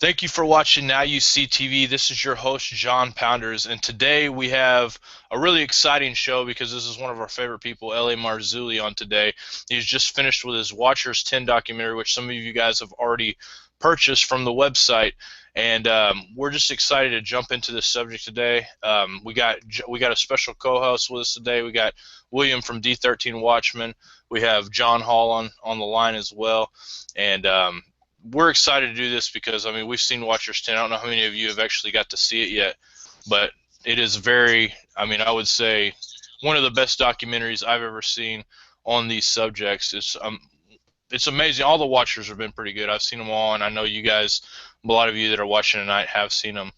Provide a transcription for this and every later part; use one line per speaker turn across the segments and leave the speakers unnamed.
Thank you for watching NYSTV. This is your host, John Pounders, and today we have a really exciting show because this is one of our favorite people, L.A. Marzulli, on today. He's just finished with his Watchers 10 documentary, which some of you guys have already purchased from the website, and we're just excited to jump into this subject today. We got a special co-host with us today. We got William from D13 Watchmen. We have John Hall on the line as well, and we're excited to do this because, I mean, we've seen Watchers 10. I don't know how many of you have actually got to see it yet, but it is very, I mean, I would say one of the best documentaries I've ever seen on these subjects. It's amazing. All the Watchers have been pretty good. I've seen them all, and I know you guys, a lot of you that are watching tonight have seen them.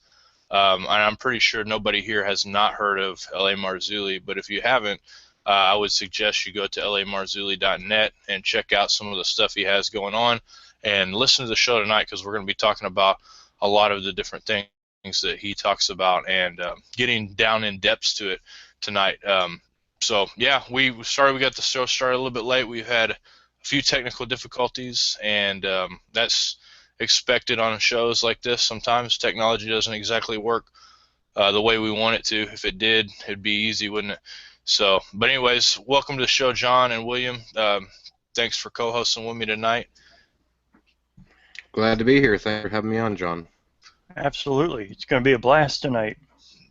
And I'm pretty sure nobody here has not heard of L.A. Marzulli, but if you haven't, I would suggest you go to lamarzulli.net and check out some of the stuff he has going on. And listen to the show tonight because we're going to be talking about a lot of the different things that he talks about and getting down in depths to it tonight. So yeah, we got the show started a little bit late. We've had a few technical difficulties, and that's expected on shows like this. Sometimes technology doesn't exactly work the way we want it to. If it did, it'd be easy, wouldn't it? So, but anyways, welcome to the show, John and William. Thanks for co-hosting with me tonight.
Glad to be here. Thanks for having me on, John.
Absolutely. It's going to be a blast tonight.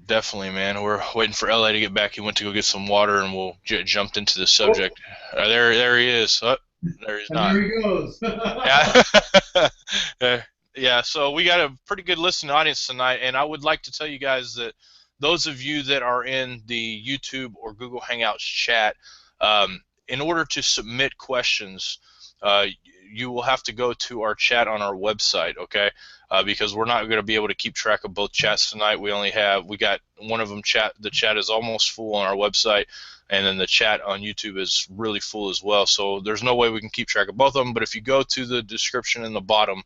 Definitely, man. We're waiting for LA to get back. He went to go get some water, and we'll jumped into the subject. There he is. Oh, there he's not.
There he goes.
Yeah. Yeah, so we got a pretty good listening audience tonight, and I would like to tell you guys that those of you that are in the YouTube or Google Hangouts chat, in order to submit questions, you will have to go to our chat on our website, okay? Because we're not going to be able to keep track of both chats tonight. We got one of them the chat is almost full on our website, and then the chat on YouTube is really full as well. So there's no way we can keep track of both of them. But if you go to the description in the bottom,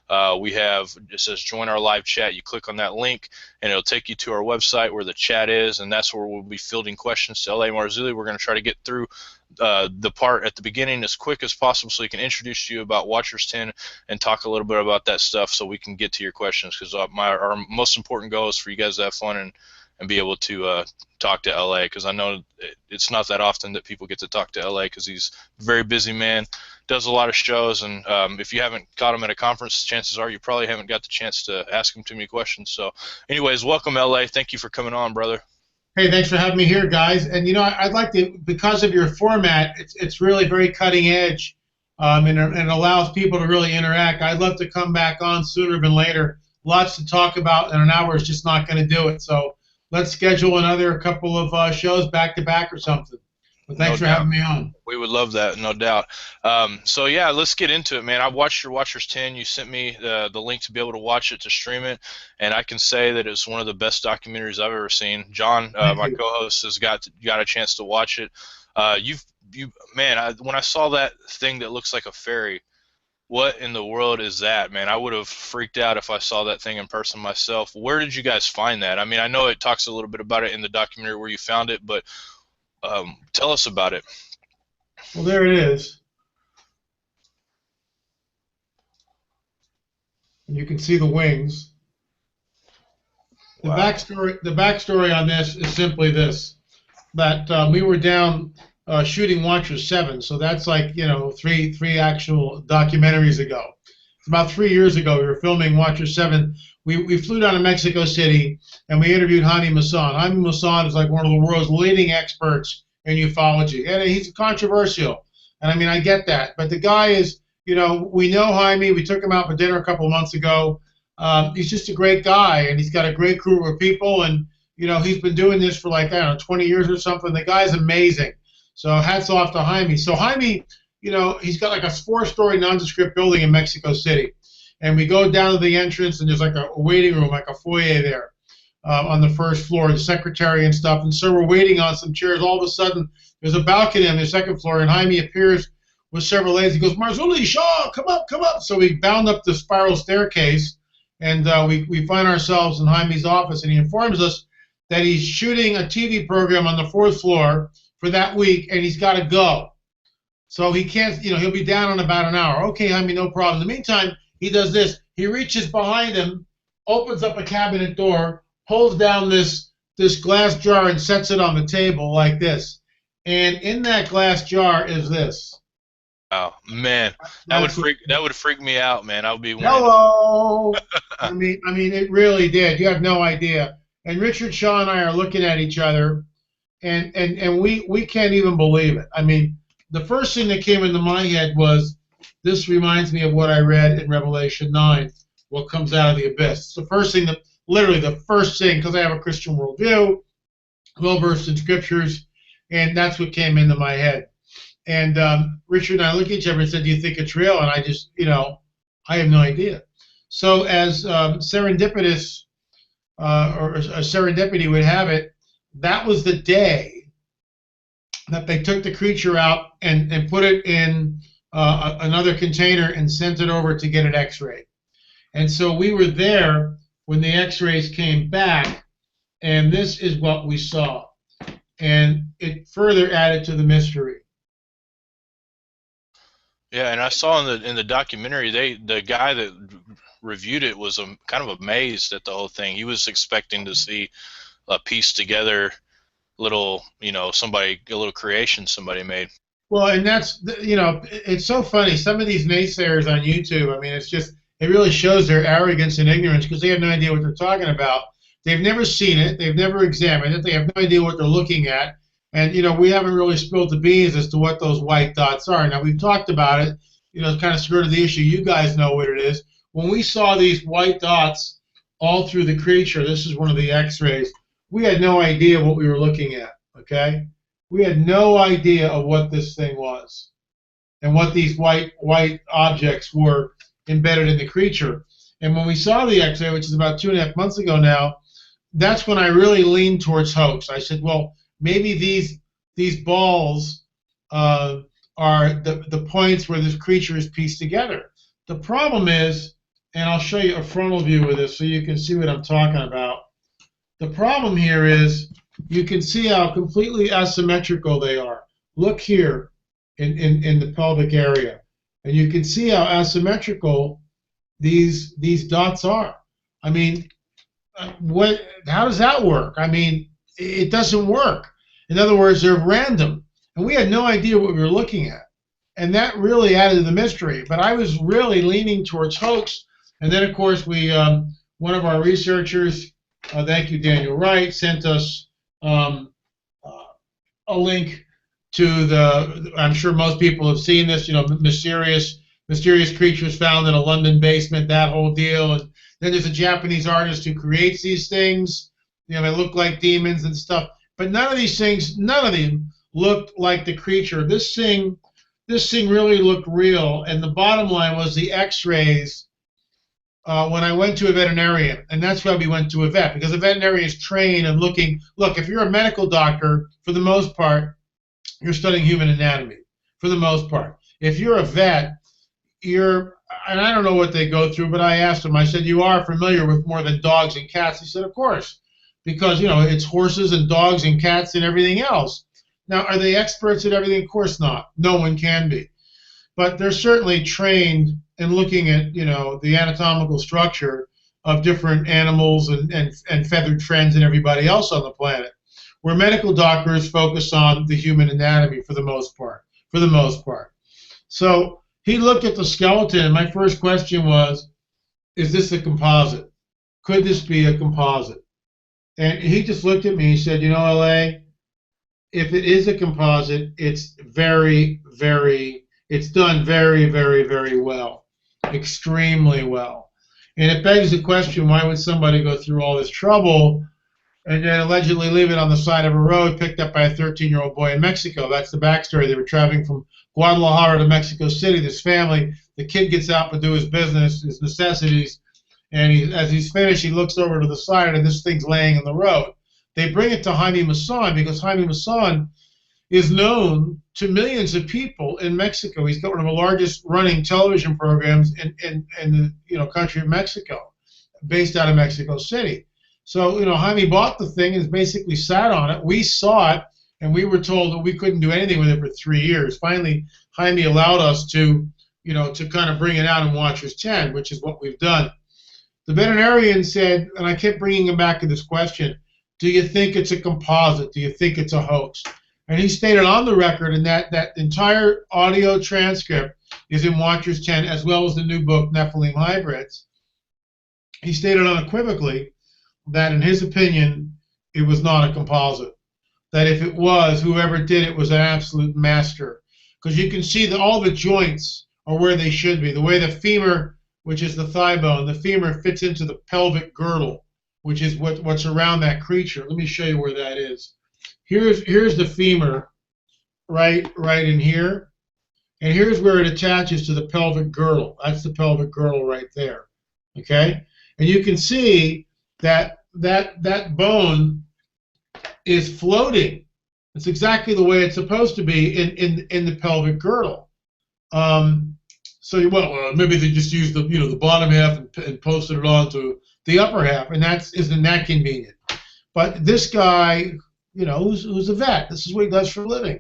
it says join our live chat. You click on that link, and it'll take you to our website where the chat is, and that's where we'll be fielding questions to L.A. Marzulli. We're going to try to get through the part at the beginning as quick as possible so we can introduce you about Watchers 10 and talk a little bit about that stuff so we can get to your questions, because our most important goal is for you guys to have fun and be able to talk to LA, because I know it's not that often that people get to talk to LA because he's a very busy man, does a lot of shows, and if you haven't caught him at a conference, chances are you probably haven't got the chance to ask him too many questions. So anyways, welcome, LA. Thank you for coming on, brother.
Hey, thanks for having me here, guys. And you know, I'd like to, because of your format, it's really very cutting edge, and allows people to really interact. I'd love to come back on sooner than later. Lots to talk about, and an hour is just not going to do it. So let's schedule another couple of shows back to back or something. But thanks for having me on.
We would love that, no doubt. So yeah, let's get into it, man. I watched your Watchers 10. You sent me the link to be able to watch it, to stream it, and I can say that it's one of the best documentaries I've ever seen. John, my co-host, has got a chance to watch it. Man, when I saw that thing that looks like a ferry, what in the world is that, man? I would have freaked out if I saw that thing in person myself. Where did you guys find that? I mean, I know it talks a little bit about it in the documentary where you found it, but tell us about it.
Well, there it is. And you can see the wings.
Wow.
The backstory on this is simply this: that we were down shooting Watchers 7, so that's like, you know, three actual documentaries ago. It's about 3 years ago. We were filming Watchers 7. We flew down to Mexico City, and we interviewed Jaime Maussan. Jaime Maussan is like one of the world's leading experts in ufology, and he's controversial. And I mean, I get that, but the guy is, you know, we know Jaime. We took him out for dinner a couple of months ago. He's just a great guy, and he's got a great crew of people, and you know, he's been doing this for like, I don't know, 20 years or something. The guy's amazing. So hats off to Jaime. So Jaime, you know, he's got like a 4-story nondescript building in Mexico City. And we go down to the entrance, and there's like a waiting room, like a foyer there on the first floor, the secretary and stuff. And so we're waiting on some chairs. All of a sudden, there's a balcony on the second floor, and Jaime appears with several ladies. He goes, "Marzulli, Shaw, come up, come up." So we bound up the spiral staircase, and we find ourselves in Jaime's office, and he informs us that he's shooting a TV program on the 4th floor for that week, and he's got to go. So he can't, you know, he'll be down in about an hour. Okay, Jaime, no problem. In the meantime, he does this. He reaches behind him, opens up a cabinet door, pulls down this glass jar and sets it on the table like this. And in that glass jar is this.
Oh man, that would freak me out, man. I would be
hello. I mean, it really did. You have no idea. And Richard Shaw and I are looking at each other, and we can't even believe it. I mean, the first thing that came into my head was, this reminds me of what I read in Revelation 9, what comes out of the abyss. It's the first thing literally the first thing, because I have a Christian worldview, well versed in scriptures, and that's what came into my head. And Richard and I looked at each other and said, do you think it's real? And I just, I have no idea. So as serendipitous, or serendipity would have it, that was the day that they took the creature out and put it in another container and sent it over to get it x-rayed. And so we were there when the x-rays came back, and this is what we saw. And it further added to the mystery.
Yeah, and I saw in the documentary, the guy that reviewed it was kind of amazed at the whole thing. He was expecting to see a piece together little, a little creation somebody made.
Well, and that's, it's so funny. Some of these naysayers on YouTube, I mean, it really shows their arrogance and ignorance, because they have no idea what they're talking about. They've never seen it. They've never examined it. They have no idea what they're looking at. And, we haven't really spilled the beans as to what those white dots are. Now, we've talked about it, kind of skirted the issue. You guys know what it is. When we saw these white dots all through the creature, this is one of the x-rays, we had no idea what we were looking at, okay? We had no idea of what this thing was and what these white objects were embedded in the creature. And when we saw the x-ray, which is about 2.5 months ago now, that's when I really leaned towards hoax. I said, well, maybe these balls are the points where this creature is pieced together. The problem is, and I'll show you a frontal view of this so you can see what I'm talking about. The problem here is you can see how completely asymmetrical they are. Look here in the pelvic area, and you can see how asymmetrical these dots are. I mean, how does that work? I mean, it doesn't work. In other words, they're random, and we had no idea what we were looking at, and that really added to the mystery. But I was really leaning towards hoax, and then of course one of our researchers, thank you, Daniel Wright, sent us a link to I'm sure most people have seen this, mysterious creatures found in a London basement, that whole deal. And then there's a Japanese artist who creates these things. They look like demons and stuff. But none of them looked like the creature. This thing really looked real. And the bottom line was the x-rays when I went to a veterinarian. And that's why we went to a vet, because a veterinarian is trained and looking. Look, if you're a medical doctor, for the most part, you're studying human anatomy, for the most part. If you're a vet, and I don't know what they go through, but I asked him, I said, you are familiar with more than dogs and cats? He said, of course, because, it's horses and dogs and cats and everything else. Now, are they experts at everything? Of course not. No one can be. But they're certainly trained in looking at, the anatomical structure of different animals and feathered friends and everybody else on the planet, where medical doctors focus on the human anatomy for the most part. So he looked at the skeleton, and my first question was, is this a composite? Could this be a composite? And he just looked at me and said, L.A., if it is a composite, it's it's done very, very, very well, extremely well. And it begs the question, why would somebody go through all this trouble and then allegedly leave it on the side of a road picked up by a 13-year-old boy in Mexico? That's the backstory. They were traveling from Guadalajara to Mexico City, this family. The kid gets out to do his business, his necessities, and as he's finished, he looks over to the side, and this thing's laying in the road. They bring it to Jaime Maussan, because Jaime Maussan is known to millions of people in Mexico. He's got one of the largest running television programs in the country of Mexico, based out of Mexico City. So, Jaime bought the thing and basically sat on it. We saw it, and we were told that we couldn't do anything with it for 3 years. Finally, Jaime allowed us to to kind of bring it out in Watchers 10, which is what we've done. The veterinarian said, and I kept bringing him back to this question, do you think it's a composite? Do you think it's a hoax? And he stated on the record, and that entire audio transcript is in Watchers 10, as well as the new book, Nephilim Hybrids. He stated unequivocally that, in his opinion, it was not a composite. That if it was, whoever did it was an absolute master. Because you can see that all the joints are where they should be. The way the femur, which is the thigh bone, the femur fits into the pelvic girdle, which is what's around that creature. Let me show you where that is. Here's the femur, right in here, and here's where it attaches to the pelvic girdle. That's the pelvic girdle right there. Okay, and you can see that bone is floating. It's exactly the way it's supposed to be in the pelvic girdle. So well, maybe they just used the bottom half and posted it onto the upper half, and isn't that convenient? But this guy, who's a vet, this is what he does for a living.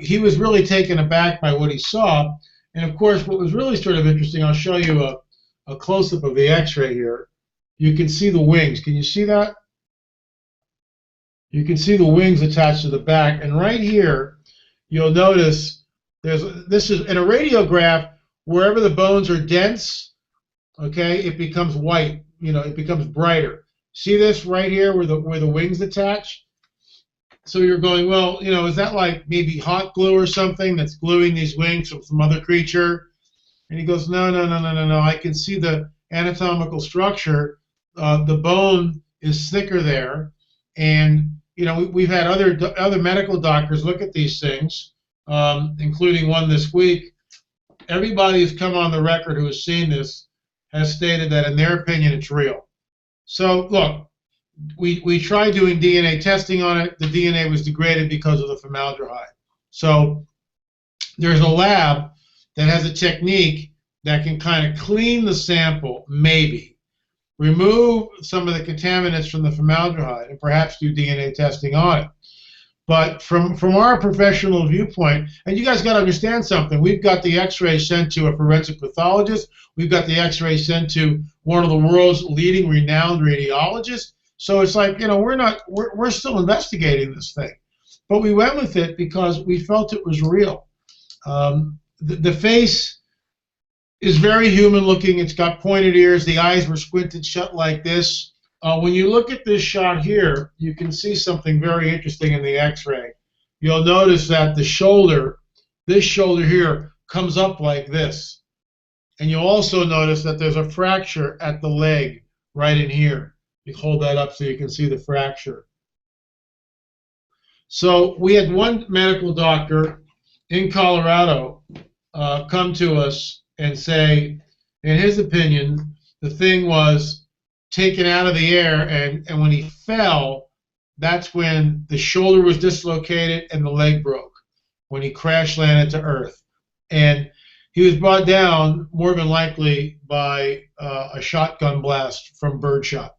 He was really taken aback by what he saw, and of course, what was really sort of interesting. I'll show you a close-up of the X-ray here. You can see the wings. Can you see that? You can see the wings attached to the back, and right here, you'll notice this is in a radiograph. Wherever the bones are dense, okay, it becomes white. It becomes brighter. See this right here, where the wings attach? So you're going, well, is that like maybe hot glue or something that's gluing these wings from some other creature? And he goes, no. I can see the anatomical structure. The bone is thicker there, and we've had other medical doctors look at these things, including one this week. Everybody who's come on the record who has seen this has stated that, in their opinion, it's real. So look, we tried doing DNA testing on it. The DNA was degraded because of the formaldehyde. So there's a lab that has a technique that can kind of clean the sample, maybe remove some of the contaminants from the formaldehyde, and perhaps do DNA testing on it. But from our professional viewpoint, and you guys got to understand something, we've got the X-ray sent to a forensic pathologist. We've got the X-ray sent to one of the world's leading renowned radiologists. So it's like, we're still investigating this thing. But we went with it because we felt it was real. The face is very human looking. It's got pointed ears. The eyes were squinted shut like this. When you look at this shot here, you can see something very interesting in the X-ray. You'll notice that this shoulder here, comes up like this. And you'll also notice that there's a fracture at the leg right in here. You hold that up so you can see the fracture. So we had one medical doctor in Colorado come to us and say, in his opinion, the thing was taken out of the air, and when he fell, that's when the shoulder was dislocated and the leg broke, when he crash landed to earth. And he was brought down more than likely by a shotgun blast from birdshot.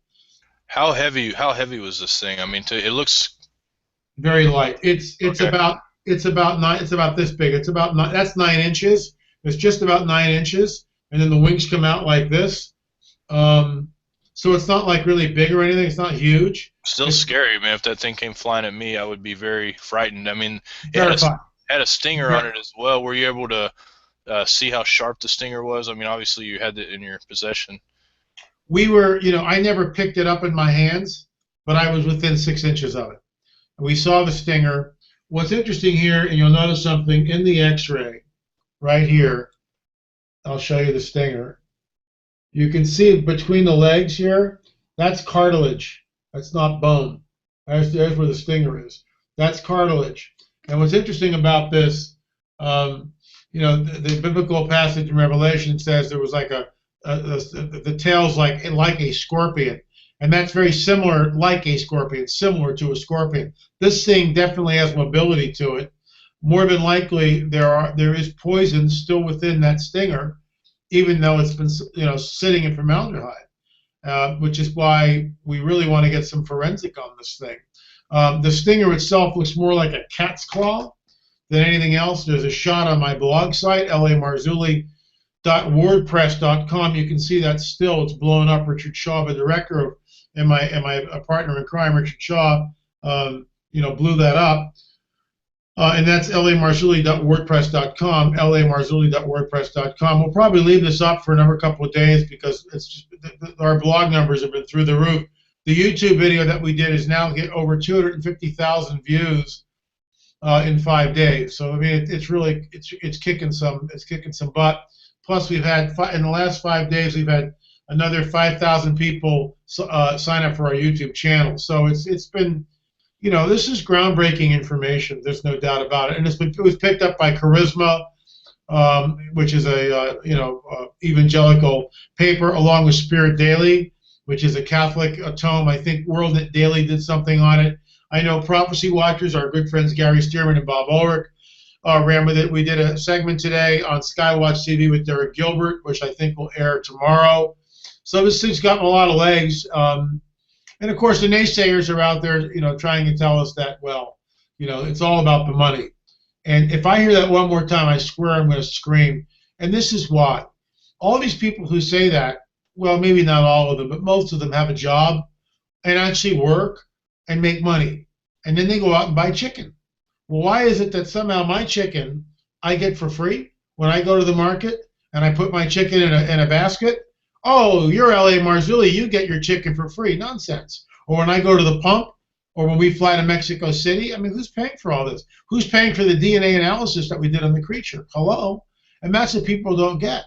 How heavy was this thing? I mean, it looks
very light. It's
okay.
about this big. That's 9 inches. It's just about 9 inches, and then the wings come out like this. So it's not like really big or anything. It's not huge.
Still scary, man. If that thing came flying at me, I would be very frightened. I mean, it had a stinger on it as well. Were you able to see how sharp the stinger was? I mean, obviously you had it in your possession.
We were, I never picked it up in my hands, but I was within 6 inches of it. We saw the stinger. What's interesting here, and you'll notice something in the X-ray right here. I'll show you the stinger. You can see between the legs here, that's cartilage. That's not bone. There's where the stinger is. That's cartilage. And what's interesting about this, the biblical passage in Revelation says there was like the tail's like a scorpion. And that's very similar, like a scorpion, similar to a scorpion. This thing definitely has mobility to it. More than likely, there is poison still within that stinger, even though it's been sitting in formaldehyde, which is why we really want to get some forensic on this thing. The stinger itself looks more like a cat's claw than anything else. There's a shot on my blog site, lamarzulli.wordpress.com. You can see that still. It's blown up. Richard Shaw, the director of, and my partner in crime, Richard Shaw, blew that up. And that's lamarzulli.wordpress.com, lamarzulli.wordpress.com. We'll probably leave this up for another couple of days because it's just our blog numbers have been through the roof. The YouTube video that we did is now hit over 250,000 views in 5 days. So I mean, it's really kicking some butt. Plus, we've had in the last 5 days we've had another 5,000 people sign up for our YouTube channel. So it's been, this is groundbreaking information. There's no doubt about it. And it was picked up by Charisma, which is a evangelical paper, along with Spirit Daily, which is a Catholic tome. I think World Daily did something on it. I know Prophecy Watchers, our good friends Gary Stearman and Bob Ulrich, ran with it. We did a segment today on Skywatch TV with Derek Gilbert, which I think will air tomorrow. So this thing's gotten a lot of legs. And of course, the naysayers are out there, trying to tell us that, well, it's all about the money. And if I hear that one more time, I swear I'm going to scream. And this is why. All these people who say that, well, maybe not all of them, but most of them have a job and actually work and make money. And then they go out and buy chicken. Well, why is it that somehow my chicken I get for free when I go to the market and I put my chicken in a basket? Oh, you're L.A. Marzulli, you get your chicken for free. Nonsense. Or when I go to the pump, or when we fly to Mexico City, I mean, who's paying for all this? Who's paying for the DNA analysis that we did on the creature? Hello? And that's what people don't get.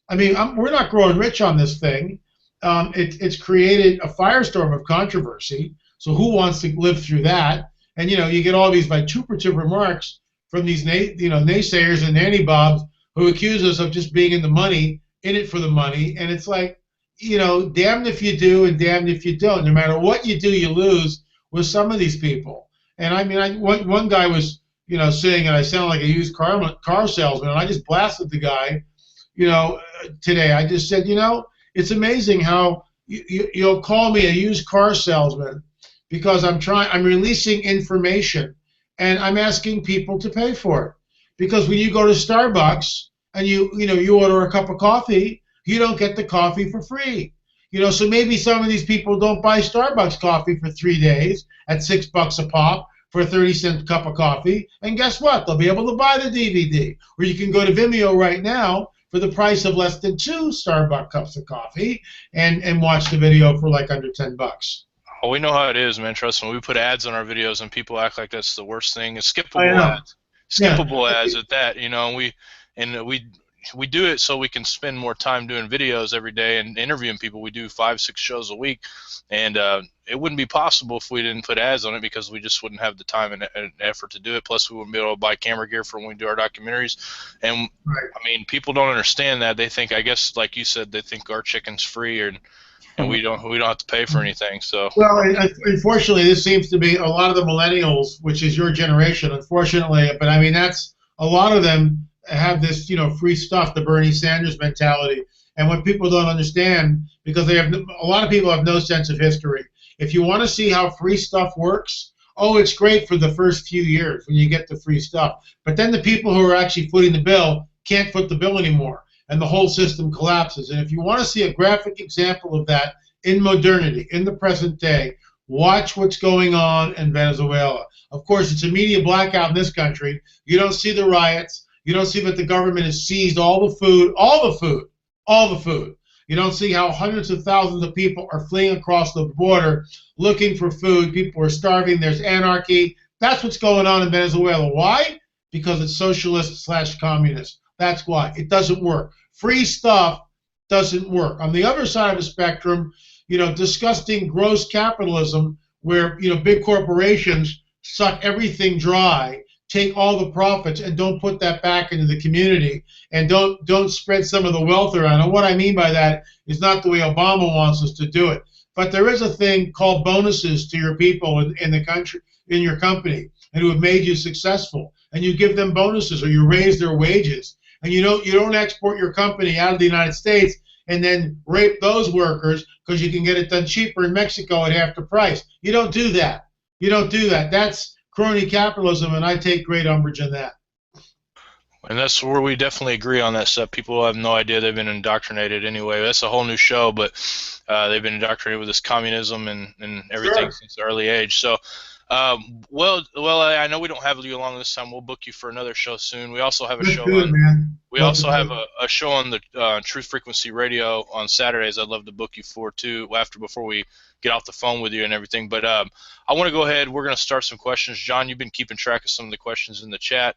I mean, we're not growing rich on this thing. It's created a firestorm of controversy. So who wants to live through that? And, you get all these vituperative remarks from these naysayers and nanny-bobs who accuse us of just being in it for the money. And it's like, damned if you do and damned if you don't. No matter what you do, you lose with some of these people. And I mean, one guy was, saying, and I sound like a used car salesman, and I just blasted the guy, today. I just said, it's amazing how you'll call me a used car salesman because I'm releasing information and I'm asking people to pay for it. Because when you go to Starbucks and you order a cup of coffee, you don't get the coffee for free. So maybe some of these people don't buy Starbucks coffee for 3 days at $6 a pop for a 30-cent cup of coffee. And guess what? They'll be able to buy the DVD. Or you can go to Vimeo right now for the price of less than 2 Starbucks cups of coffee and watch the video for like under $10.
Oh, we know how it is, man. Trust me. We put ads on our videos and people act like that's the worst thing. It's skippable ads. Skippable ads at that, and we do it so we can spend more time doing videos every day and interviewing people. We do 5-6 shows a week, and it wouldn't be possible if we didn't put ads on it because we just wouldn't have the time and effort to do it. Plus, we wouldn't be able to buy camera gear for when we do our documentaries. And
right.
I mean, people don't understand that. They think, I guess, like you said, they think our chicken's free and we don't have to pay for anything. So
well, unfortunately, this seems to be a lot of the millennials, which is your generation, unfortunately. But I mean, that's a lot of them have this, free stuff, the Bernie Sanders mentality. And what people don't understand, because a lot of people have no sense of history. If you want to see how free stuff works, it's great for the first few years when you get the free stuff. But then the people who are actually footing the bill can't foot the bill anymore, and the whole system collapses. And if you want to see a graphic example of that in modernity, in the present day, watch what's going on in Venezuela. Of course, it's a media blackout in this country. You don't see the riots. You don't see that the government has seized all the food. You don't see how hundreds of thousands of people are fleeing across the border looking for food. People are starving. There's anarchy. That's what's going on in Venezuela. Why? Because it's socialist/communist. That's why. It doesn't work. Free stuff doesn't work. On the other side of the spectrum, disgusting gross capitalism where, big corporations suck everything dry, take all the profits, and don't put that back into the community, and don't spread some of the wealth around. And what I mean by that is not the way Obama wants us to do it. But there is a thing called bonuses to your people in the country, in your company, and who have made you successful. And you give them bonuses, or you raise their wages. And you don't export your company out of the United States and then rape those workers because you can get it done cheaper in Mexico at half the price. You don't do that. That's crony capitalism, and I take great umbrage in that.
And that's where we definitely agree on that stuff. People have no idea they've been indoctrinated anyway. That's a whole new show, but they've been indoctrinated with this communism and everything
Sure.
since the early age. So, well, I know we don't have you along this time. We'll book you for another show soon. We also have a
Let's
show
do it,
on.
man.
We
Love to
also
do
have
it.
a show on the Truth Frequency Radio on Saturdays. I'd love to book you for too before we get off the phone with you and everything. But I want to go ahead. We're going to start some questions. John, you've been keeping track of some of the questions in the chat.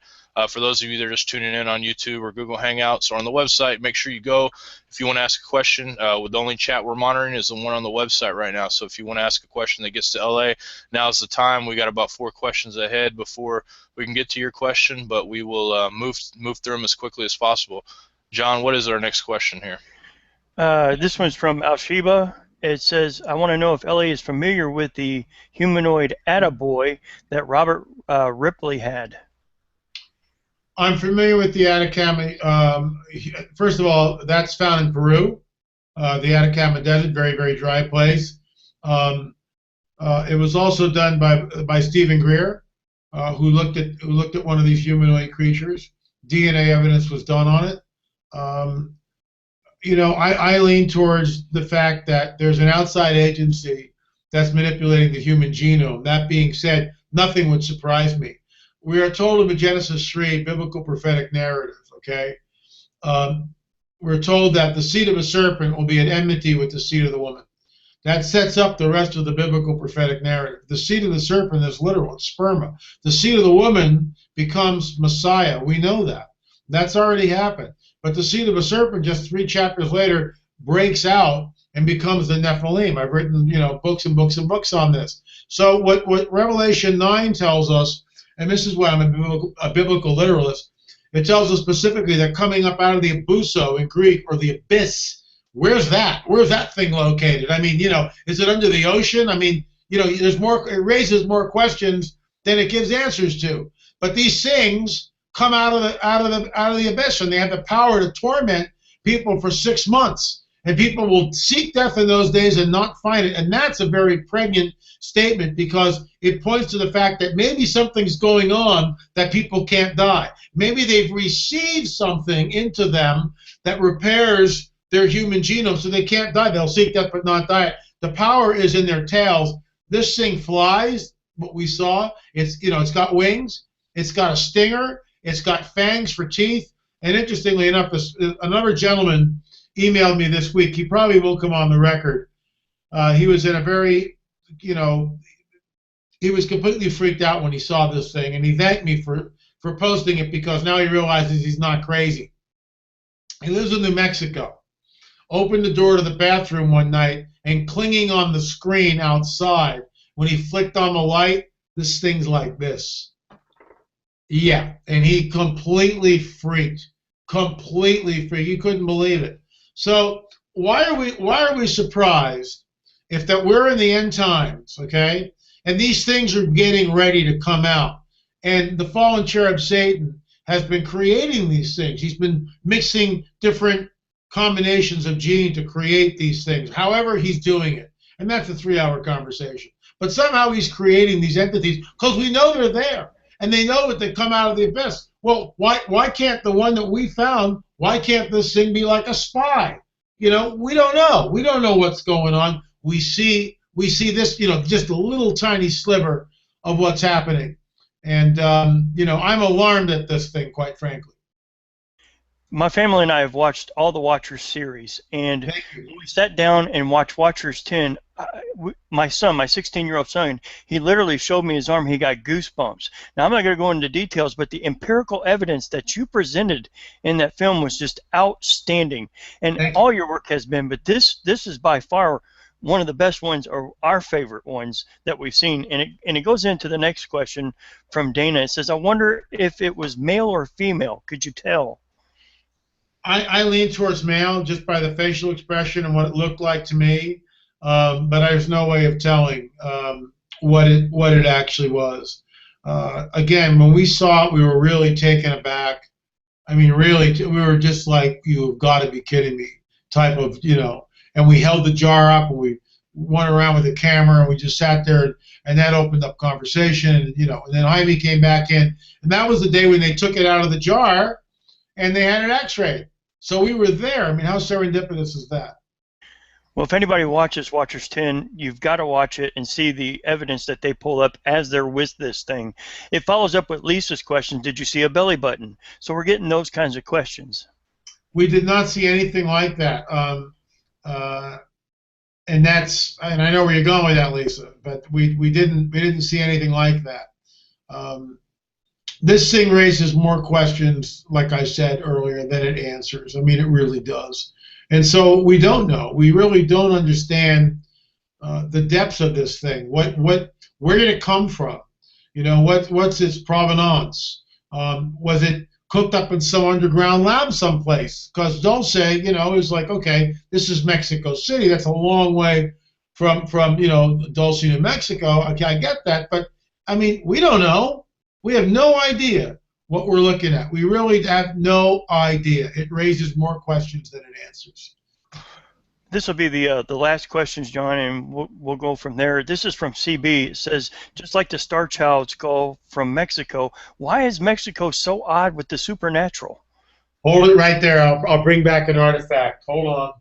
For those of you that are just tuning in on YouTube or Google Hangouts or on the website, make sure you go. If you want to ask a question, the only chat we're monitoring is the one on the website right now. So if you want to ask a question that gets to LA, now's the time. We got about 4 questions ahead before we can get to your question, but we will move through them as quickly as possible. John, what is our next question here?
This one's from Alshiba. It says, I want to know if LA is familiar with the humanoid attaboy that Robert Ripley had.
I'm familiar with the Atacama. First of all, that's found in Peru, the Atacama Desert, very, very dry place. It was also done by Stephen Greer, who looked at one of these humanoid creatures. DNA evidence was done on it. I lean towards the fact that there's an outside agency that's manipulating the human genome. That being said, nothing would surprise me. We are told in Genesis 3, biblical prophetic narrative, okay? We're told that the seed of a serpent will be at enmity with the seed of the woman. That sets up the rest of the biblical prophetic narrative. The seed of the serpent is literal, it's sperma. The seed of the woman becomes Messiah. We know that. That's already happened. But the seed of a serpent, just 3 chapters later, breaks out and becomes the Nephilim. I've written, books and books and books on this. So what Revelation 9 tells us, and this is why I'm a biblical literalist, it tells us specifically that coming up out of the abuso in Greek, or the abyss, where's that? Where's that thing located? I mean, is it under the ocean? I mean, there's more. It raises more questions than it gives answers to. But these things come out of the abyss, and they have the power to torment people for 6 months. And people will seek death in those days and not find it. And that's a very pregnant statement, because it points to the fact that maybe something's going on that people can't die. Maybe they've received something into them that repairs their human genome so they can't die. They'll seek death but not die. The power is in their tails. This thing flies, what we saw. It's got wings. It's got a stinger. It's got fangs for teeth. And interestingly enough, another gentleman emailed me this week. He probably will come on the record. He was in a very, he was completely freaked out when he saw this thing, and he thanked me for posting it, because now he realizes he's not crazy. He lives in New Mexico. Opened the door to the bathroom one night, and clinging on the screen outside, when he flicked on the light, this thing's like this. Yeah, and he completely freaked. He couldn't believe it. So why are we surprised if that we're in the end times, okay? And these things are getting ready to come out. And the fallen cherub Satan has been creating these things. He's been mixing different combinations of gene to create these things. However he's doing it. And that's a 3-hour conversation. But somehow he's creating these entities, because we know they're there. And they know that they come out of the abyss. Well, why can't the one that we found, why can't this thing be like a spy? We don't know. We don't know what's going on. We see this, just a little tiny sliver of what's happening. And, I'm alarmed at this thing, quite frankly.
My family and I have watched all the Watchers series, and we sat down and watched Watchers 10. My son, my 16-year-old son, he literally showed me his arm. He got goosebumps. Now, I'm not going to go into details, but the empirical evidence that you presented in that film was just outstanding. And all your work has been, but this is by far one of the best ones, or our favorite ones that we've seen. And it goes into the next question from Dana. It says, I wonder if it was male or female. Could you tell?
I lean towards male just by the facial expression and what it looked like to me, but there's no way of telling what it actually was. Again, when we saw it, we were really taken aback. I mean, really, we were just like, you've got to be kidding me, type of, and we held the jar up, and we went around with the camera, and we just sat there, and that opened up conversation, and then Jaime came back in, and that was the day when they took it out of the jar. and they had it x-rayed. So we were there. I mean, how serendipitous is that?
Well, if anybody watches Watchers 10, you've got to watch it and see the evidence that they pull up as they're with this thing. It follows up with Lisa's question, did you see a belly button? So we're getting those kinds of questions.
We did not see anything like that. And I know where you're going with that, Lisa, but we didn't see anything like that. This thing raises more questions, like I said earlier, than it answers. I mean, it really does. And so we don't know. We really don't understand the depths of this thing. Where did it come from? You know, what's its provenance? Was it cooked up in some underground lab someplace? Because don't say, you know, it's like, okay, this is Mexico City. That's a long way from you know, Dulce, New Mexico. Okay, I get that, but I mean, we don't know. We have no idea what we're looking at. We really have no idea. It raises more questions than it answers.
This will be the last questions, John, and we'll go from there. This is from CB. It says, just like the Star Child skull from Mexico, why is Mexico so odd with the supernatural?
Hold it right there. I'll bring back an artifact. Hold on.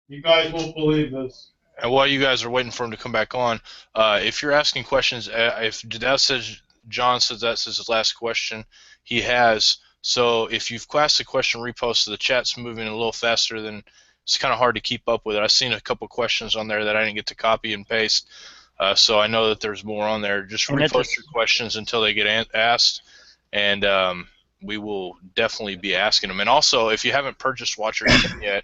You guys won't believe this.
And while you guys are waiting for him to come back on, if you're asking questions, if that says John says that's his last question, he has. So if you've asked a question, repost to the chat's moving a little faster than it's kind of hard to keep up with it. I've seen a couple questions on there that I didn't get to copy and paste, so I know that there's more on there. Just repost your questions until they get asked, and we will definitely be asking them. And also, if you haven't purchased Watchers yet,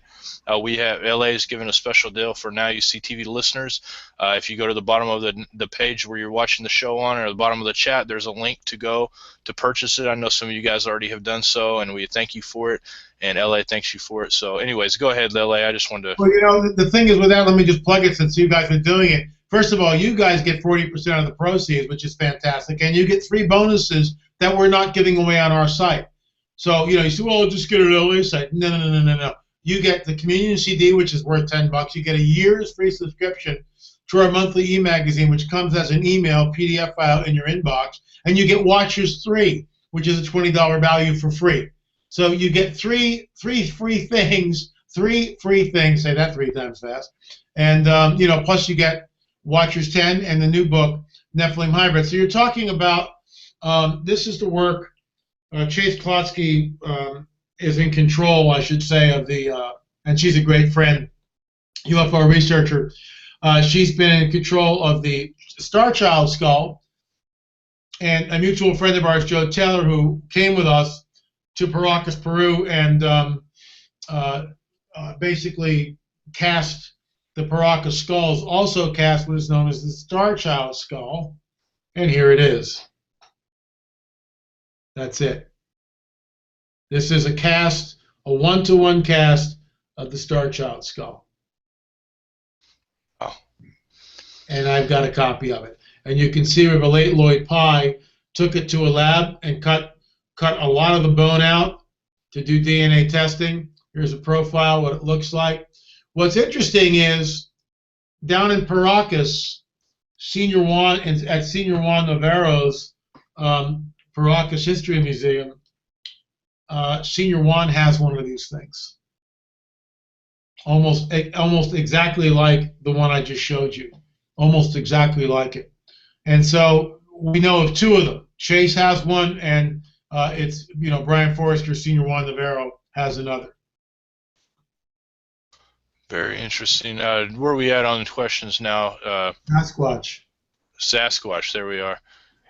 we have LA is giving a special deal for NYSTV listeners. If you go to the bottom of the page where you're watching the show on, or the bottom of the chat, there's a link to go to purchase it. I know some of you guys already have done so, and we thank you for it. And LA thanks you for it. So, anyways, go ahead, LA. I just wanted to.
Well, you know, the thing is with that, let me just plug it since you guys are doing it. First of all, you guys get 40% of the proceeds, which is fantastic, and you get 3 bonuses that we're not giving away on our site. So, you know, you say, well, I'll just get it on the site. No. You get the communion CD, which is worth $10. You get a year's free subscription to our monthly e-magazine, which comes as an email PDF file in your inbox, and you get Watchers 3, which is a $20 value for free. So you get three free things. Say that 3 times fast. And, you know, plus you get Watchers 10 and the new book, Nephilim Hybrid. So you're talking about, this is the work, Chase Klotsky is in control, I should say, of the, and she's a great friend, UFO researcher. She's been in control of the Star Child skull, and a mutual friend of ours, Joe Taylor, who came with us to Paracas, Peru, and basically cast the Paracas skulls, also cast what is known as the Star Child skull, and here it is. That's it. This is a cast, a 1-to-1 cast of the Star Child skull.
Oh.
And I've got a copy of it. And you can see where the late Lloyd Pye took it to a lab and cut a lot of the bone out to do DNA testing. Here's a profile, what it looks like. What's interesting is down in Paracas, at Senior Juan Navarro's Paracas History Museum, Senior Juan has one of these things. Almost exactly like the one I just showed you. Almost exactly like it. And so we know of 2 of them. Chase has one, and it's, you know, Brian Forrester, Senior Juan Navarro has another.
Very interesting. Where are we at on questions now?
Sasquatch.
Sasquatch. There we are.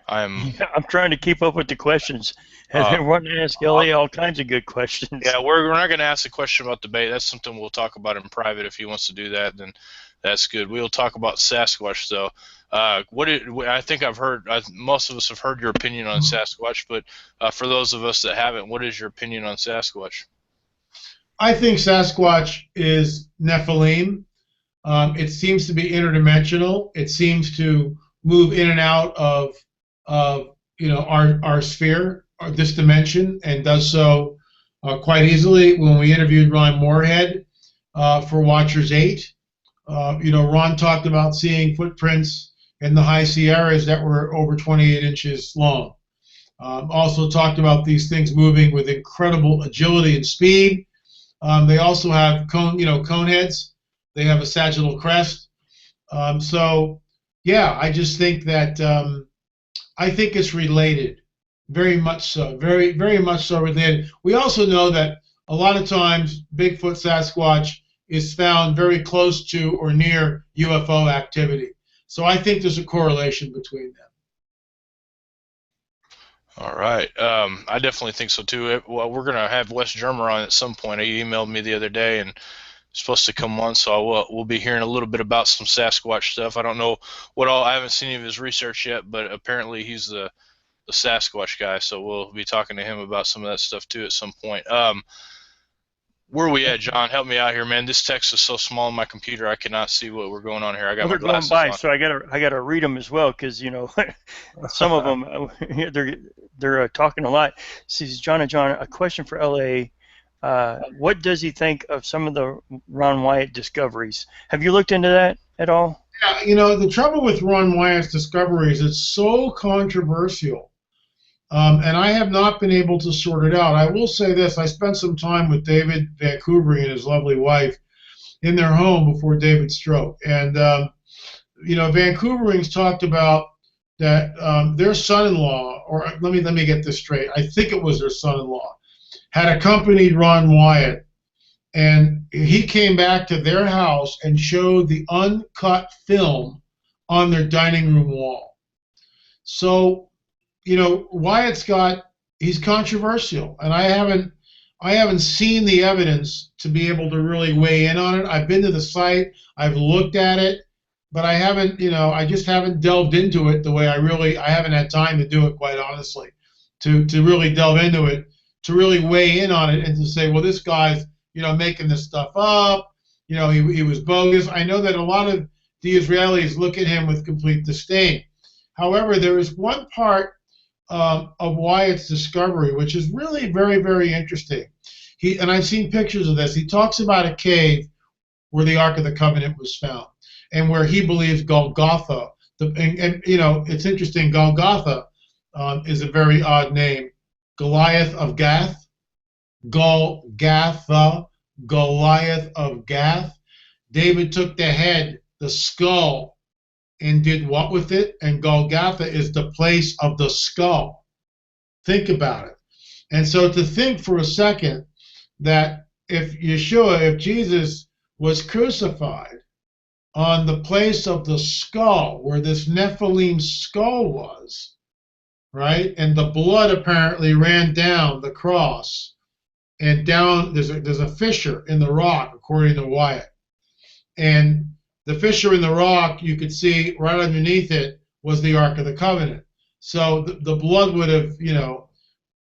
I'm
trying to keep up with the questions. And they want to ask Ellie all kinds of good questions.
Yeah, we're not going to ask a question about debate. That's something we'll talk about in private. If he wants to do that, then that's good. We'll talk about Sasquatch, though. I think I've heard, most of us have heard your opinion on Sasquatch, but for those of us that haven't, what is your opinion on Sasquatch?
I think Sasquatch is Nephilim. It seems to be interdimensional. It seems to move in and out of you know, our sphere, or this dimension, and does so quite easily. When we interviewed Ron Moorhead for Watchers 8, you know, Ron talked about seeing footprints in the high Sierras that were over 28 inches long. Also talked about these things moving with incredible agility and speed. They also have cone heads. They have a sagittal crest. So yeah, I just think that I think it's related, very much so, very much so related. We also know that a lot of times Bigfoot, Sasquatch is found very close to or near UFO activity. So I think there's a correlation between them.
All right. I definitely think so too. Well, we're gonna have Wes Germer on at some point. He emailed me the other day and supposed to come on, so we'll be hearing a little bit about some Sasquatch stuff. I don't know what all. I haven't seen any of his research yet, but apparently he's the Sasquatch guy, so we'll be talking to him about some of that stuff too at some point. Where are we at, John? Help me out here, man. This text is so small on my computer, I cannot see what we're going on here. I got my glasses
going by,
on.
so I gotta read them as well, because some of them they're talking a lot. Says John and John, a question for LA. What does he think of some of the Ron Wyatt discoveries? Have you looked into that at all?
Yeah, the trouble with Ron Wyatt's discoveries, it's so controversial. And I have not been able to sort it out. I will say this. I spent some time with David Vancouvering and his lovely wife in their home before David's stroke. And, Vancouvering's talked about that their son-in-law, or let me get this straight. I think it was their son-in-law, had accompanied Ron Wyatt. And he came back to their house and showed the uncut film on their dining room wall. So, he's controversial, and I haven't seen the evidence to be able to really weigh in on it. I've been to the site, I've looked at it, but I haven't, I just haven't delved into it the way I haven't had time to do it, quite honestly, to really delve into it, to really weigh in on it and to say, well, this guy's, making this stuff up, he was bogus. I know that a lot of the Israelis look at him with complete disdain. However, there is one part of Wyatt's discovery, which is really very, very interesting. And I've seen pictures of this. He talks about a cave where the Ark of the Covenant was found, and where he believes Golgotha. It's interesting. Golgotha is a very odd name. Goliath of Gath, Golgotha, Goliath of Gath. David took the head, the skull, and did what with it? And Golgotha is the place of the skull. Think about it. And so to think for a second that if Jesus was crucified on the place of the skull, where this Nephilim skull was, right? And the blood apparently ran down the cross, and down, there's a fissure in the rock, according to Wyatt. And the fissure in the rock, you could see right underneath it was the Ark of the Covenant. So the blood would have,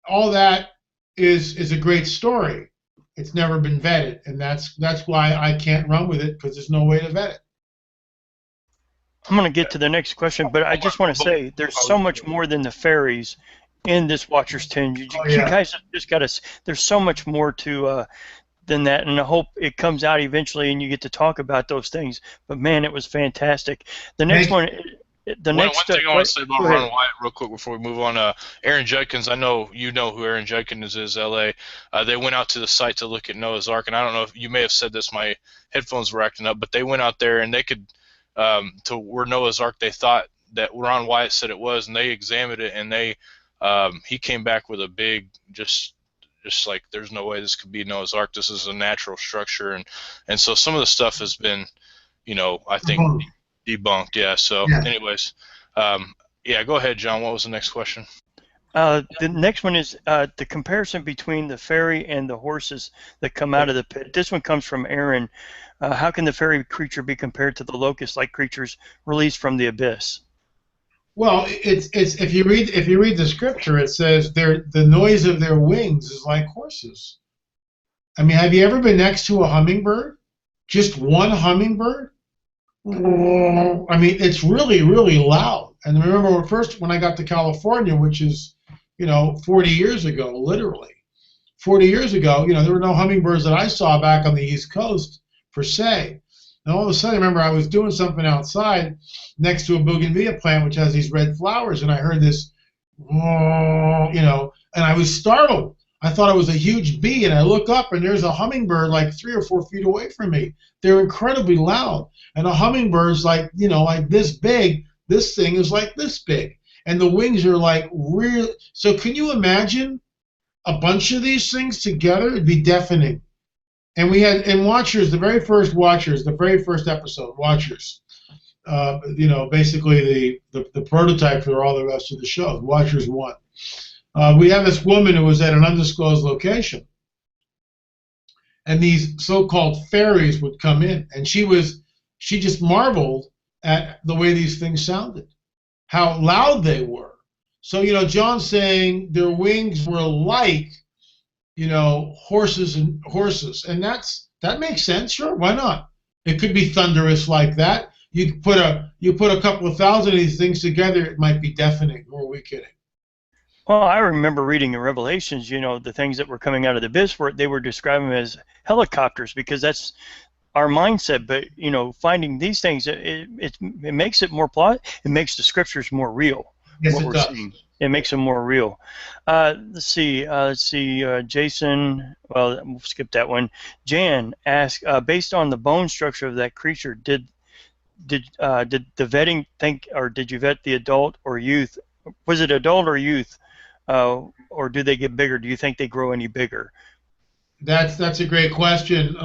all that is a great story. It's never been vetted, and that's why I can't run with it, because there's no way to vet it.
I'm going to get to the next question, but I just want to say there's so much more than the fairies in this Watcher's 10. You guys have just got to. There's so much more to than that, and I hope it comes out eventually and you get to talk about those things. But man, it was fantastic. The next one. One
thing I want to say about Ron Wyatt real quick before we move on. Aaron Judkins, I know you know who Aaron Judkins is, LA. They went out to the site to look at Noah's Ark, and I don't know if you may have said this, my headphones were acting up, but they went out there and they could, to where Noah's Ark they thought that Ron Wyatt said it was, and they examined it, and he came back with a big, just like, there's no way this could be Noah's Ark. This is a natural structure, and so some of the stuff has been, I think, debunked. Yeah. So, anyways, go ahead, John. What was the next question?
The next one is the comparison between the fairy and the horses that come out of the pit. This one comes from Aaron. How can the fairy creature be compared to the locust-like creatures released from the abyss?
Well, it's if you read the scripture, it says the noise of their wings is like horses. I mean, have you ever been next to a hummingbird? Just one hummingbird? I mean, it's really, really loud. And remember, first when I got to California, which is, 40 years ago, literally. 40 years ago, there were no hummingbirds that I saw back on the East Coast, per se. And all of a sudden, I remember I was doing something outside next to a bougainvillea plant, which has these red flowers, and I heard this and I was startled. I thought it was a huge bee, and I look up, and there's a hummingbird like 3 or 4 feet away from me. They're incredibly loud, and a hummingbird's like, like this big. This thing is like this big, and the wings are like real. So can you imagine a bunch of these things together? It'd be deafening. And we had in Watchers, the very first Watchers, the very first episode, Watchers. Basically the prototype for all the rest of the shows, Watchers 1. We have this woman who was at an undisclosed location, and these so-called fairies would come in, and she just marveled at the way these things sounded, how loud they were. So, John's saying their wings were like, horses, and that makes sense. Sure, why not? It could be thunderous like that. You put a couple of thousand of these things together, it might be deafening. Or are we kidding?
Well, I remember reading in Revelations, the things that were coming out of the abyss, they were describing them as helicopters, because that's our mindset. But finding these things, it makes it more it makes the scriptures more real.
Yes, it does.
Seeing. It makes them more real. Let's see. Jason. Well, we'll skip that one. Jan asked, based on the bone structure of that creature, did the vetting did you vet the adult or youth? Was it adult or youth, or do they get bigger? Do you think they grow any bigger?
That's a great question.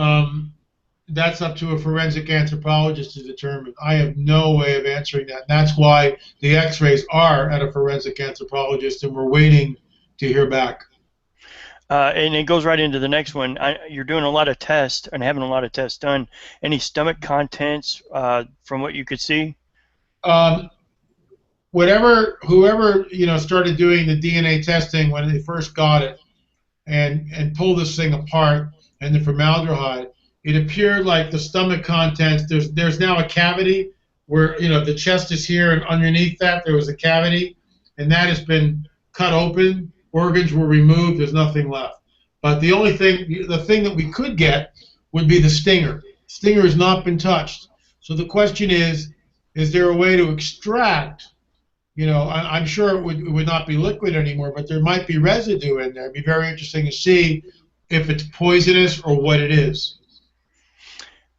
That's up to a forensic anthropologist to determine. I have no way of answering that. And that's why the X-rays are at a forensic anthropologist, and we're waiting to hear back.
And it goes right into the next one. You're doing a lot of tests and having a lot of tests done. Any stomach contents from what you could see?
Whoever started doing the DNA testing when they first got it and pulled this thing apart, and the formaldehyde, it appeared like the stomach contents. There's now a cavity where the chest is here, and underneath that there was a cavity, and that has been cut open. Organs were removed. There's nothing left. But the thing that we could get would be the stinger. Stinger has not been touched. So the question is there a way to extract? I'm sure it would not be liquid anymore, but there might be residue in there. It'd be very interesting to see if it's poisonous or what it is.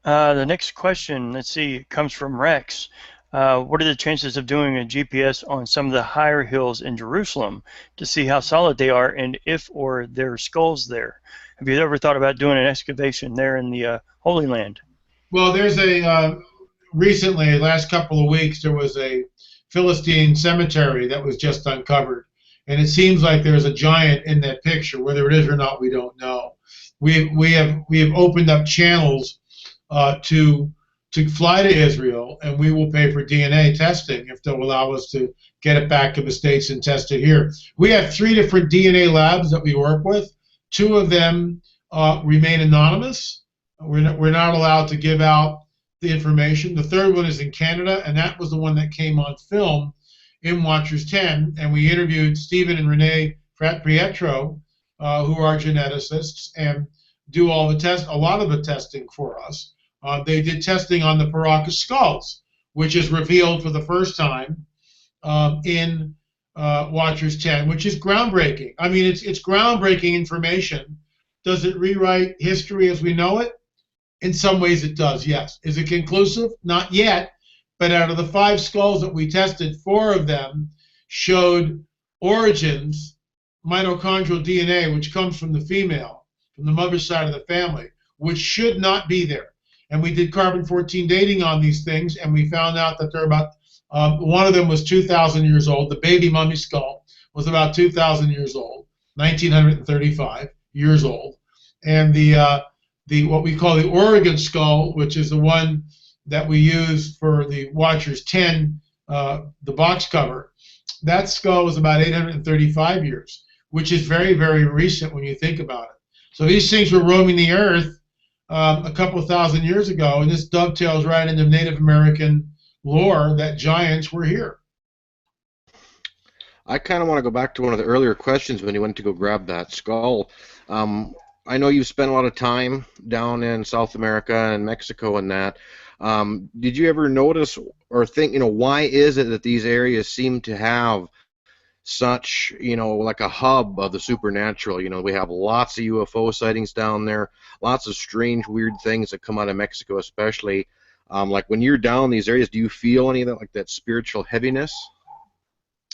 The next question, let's see, comes from Rex. What are the chances of doing a GPS on some of the higher hills in Jerusalem to see how solid they are, and if or there are skulls there? Have you ever thought about doing an excavation there in the Holy Land?
Well, there's recently, last couple of weeks, there was a Philistine cemetery that was just uncovered, and it seems like there's a giant in that picture. Whether it is or not, we don't know. We have opened up channels to fly to Israel, and we will pay for DNA testing if they'll allow us to get it back to the States and test it here. We have 3 different DNA labs that we work with. 2 of them remain anonymous. We're not allowed to give out the information. The 3rd one is in Canada, and that was the one that came on film in Watchers 10, and we interviewed Stephen and Renee Pietro, who are geneticists, and do a lot of the testing for us. They did testing on the Paracas skulls, which is revealed for the first time in Watchers 10, which is groundbreaking. I mean, it's groundbreaking information. Does it rewrite history as we know it? In some ways it does, yes. Is it conclusive? Not yet. But out of the 5 skulls that we tested, 4 of them showed origins, mitochondrial DNA, which comes from the female, from the mother's side of the family, which should not be there. And we did carbon-14 dating on these things, and we found out that they're about, one of them was 2,000 years old. The baby mummy skull was about 2,000 years old, 1,935 years old. And the what we call the Oregon skull, which is the one that we use for the Watchers 10, the box cover, that skull was about 835 years, which is very, very recent when you think about it. So these things were roaming the earth a couple of thousand years ago, and this dovetails right into Native American lore that giants were here.
I kind of want to go back to one of the earlier questions when you went to go grab that skull. I know you've spent a lot of time down in South America and Mexico and that. Did you ever notice or think, why is it that these areas seem to have such, like a hub of the supernatural. We have lots of UFO sightings down there, lots of strange, weird things that come out of Mexico, especially. Like when you're down in these areas, do you feel any of that, like that spiritual heaviness?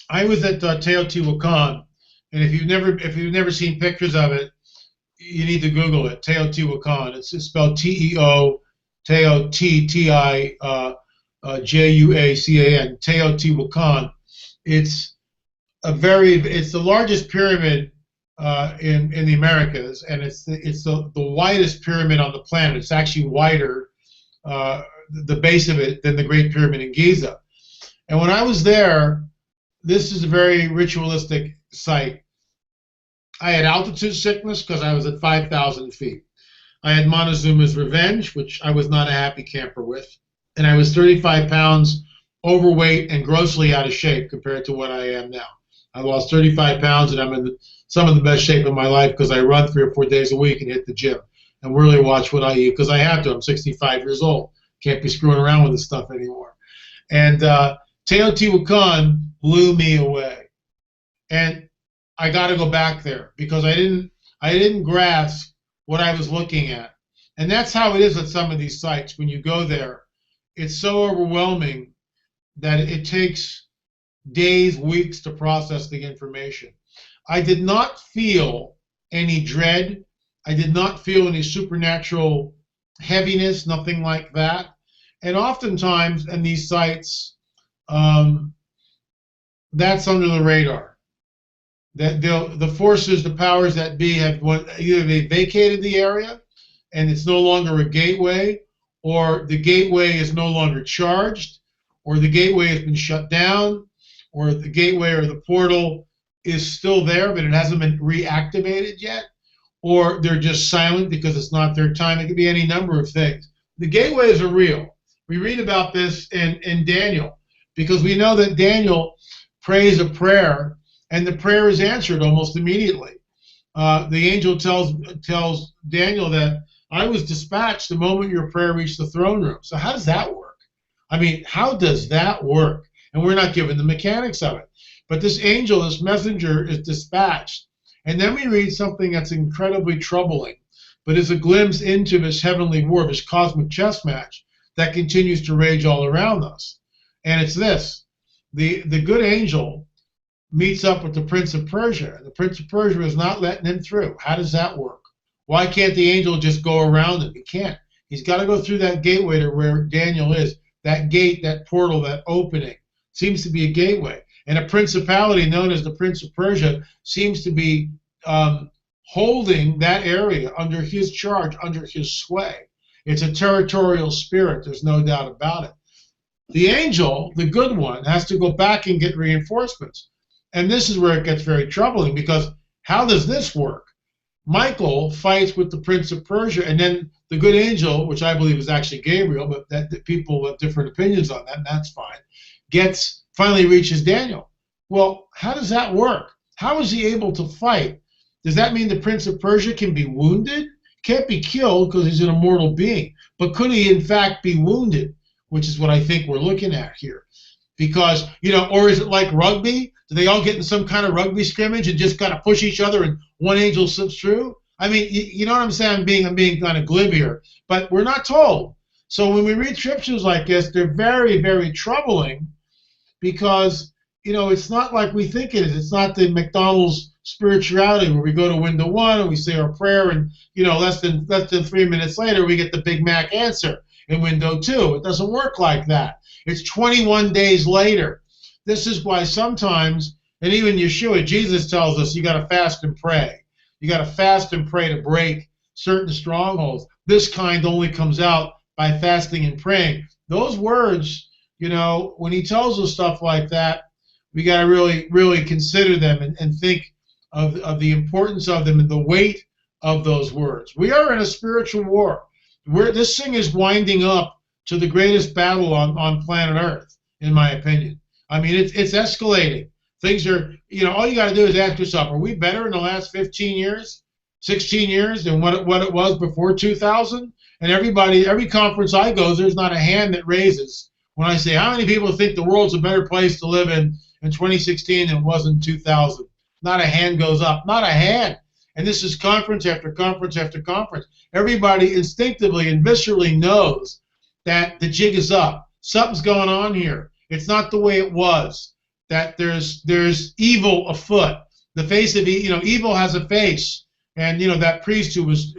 I was at Teotihuacan, and if you've never seen pictures of it, you need to Google it. Teotihuacan. It's spelled Teo Juacan. Teotihuacan. It's the largest pyramid in the Americas, and it's the widest pyramid on the planet. It's actually wider, the base of it, than the Great Pyramid in Giza. And when I was there, this is a very ritualistic site. I had altitude sickness because I was at 5,000 feet. I had Montezuma's Revenge, which I was not a happy camper with. And I was 35 pounds overweight and grossly out of shape compared to what I am now. I lost 35 pounds, and I'm in some of the best shape of my life because I run 3 or 4 days a week and hit the gym and really watch what I eat because I have to. I'm 65 years old. Can't be screwing around with this stuff anymore. And Teotihuacan blew me away. And I got to go back there because I didn't grasp what I was looking at. And that's how it is at some of these sites. When you go there, it's so overwhelming that it takes days, weeks to process the information. I did not feel any dread. I did not feel any supernatural heaviness, nothing like that. And oftentimes in these sites, that's under the radar. That the forces, the powers that be, have either they vacated the area and it's no longer a gateway, or the gateway is no longer charged, or the gateway has been shut down, or the gateway or the portal is still there but it hasn't been reactivated yet, or they're just silent because it's not their time. It could be any number of things. The gateways are real. We read about this in Daniel because we know that Daniel prays a prayer and the prayer is answered almost immediately. The angel tells Daniel that I was dispatched the moment your prayer reached the throne room. So how does that work? I mean, how does that work? And we're not given the mechanics of it. But this angel, this messenger, is dispatched. And then we read something that's incredibly troubling, but is a glimpse into this heavenly war, this cosmic chess match that continues to rage all around us. And it's this. The good angel meets up with the Prince of Persia, and the Prince of Persia is not letting him through. How does that work? Why can't the angel just go around him? He can't. He's got to go through that gateway to where Daniel is. That gate, that portal, that opening seems to be a gateway. And a principality known as the Prince of Persia seems to be holding that area under his charge, under his sway. It's a territorial spirit. There's no doubt about it. The angel, the good one, has to go back and get reinforcements. And this is where it gets very troubling, because how does this work? Michael fights with the Prince of Persia, and then the good angel, which I believe is actually Gabriel, but that people have different opinions on that, and that's fine, finally reaches Daniel. Well, how does that work? How is he able to fight? Does that mean the Prince of Persia can be wounded? Can't be killed because he's an immortal being. But could he in fact be wounded? Which is what I think we're looking at here. Because, or is it like rugby? Do they all get in some kind of rugby scrimmage and just kind of push each other and one angel slips through? I mean, you know what I'm saying? I'm being kind of glib here. But we're not told. So when we read scriptures like this, they're very, very troubling because, it's not like we think it is. It's not the McDonald's spirituality where we go to window 1 and we say our prayer and, less than 3 minutes later we get the Big Mac answer in window 2. It doesn't work like that. It's 21 days later. This is why sometimes, and even Yeshua, Jesus tells us, you got to fast and pray. You got to fast and pray to break certain strongholds. This kind only comes out by fasting and praying. Those words, when he tells us stuff like that, we got to really, really consider them and think of the importance of them and the weight of those words. We are in a spiritual war. This thing is winding up to the greatest battle on planet Earth, in my opinion. I mean, it's escalating. Things are, all you got to do is ask yourself, are we better in the last 15 years, 16 years than what it was before 2000? And every conference I go, there's not a hand that raises when I say, how many people think the world's a better place to live in in 2016 than it was in 2000. Not a hand goes up. Not a hand. And this is conference after conference after conference. Everybody instinctively and viscerally knows that the jig is up. Something's going on here. It's not the way it was. That there's evil afoot. The face of evil has a face. And that priest who was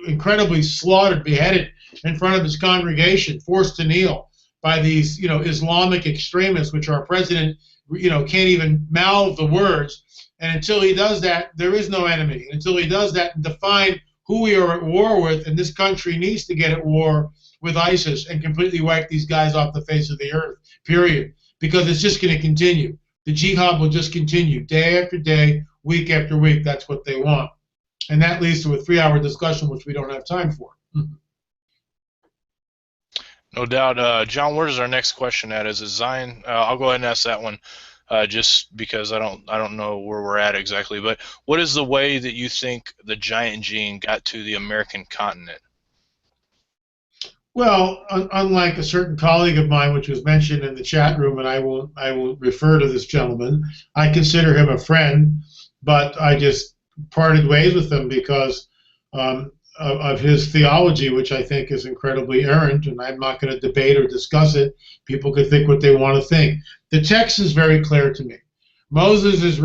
incredibly slaughtered, beheaded in front of his congregation, forced to kneel by these Islamic extremists, which our president can't even mouth the words. And until he does that, there is no enemy. Until he does that and define who we are at war with, and this country needs to get at war with ISIS and completely wipe these guys off the face of the earth, period. Because it's just going to continue. The jihad will just continue day after day, week after week. That's what they want. And that leads to a 3-hour discussion, which we don't have time for.
No doubt. John, where is our next question at? Is it Zion? I'll go ahead and ask that one. Just because I don't know where we're at exactly, but what is the way that you think the giant gene got to the American continent?
Well, unlike a certain colleague of mine, which was mentioned in the chat room, and I won't refer to this gentleman, I consider him a friend, but I just parted ways with him because of his theology, which I think is incredibly errant, and I'm not going to debate or discuss it. People can think what they want to think. The text is very clear to me. Moses is he's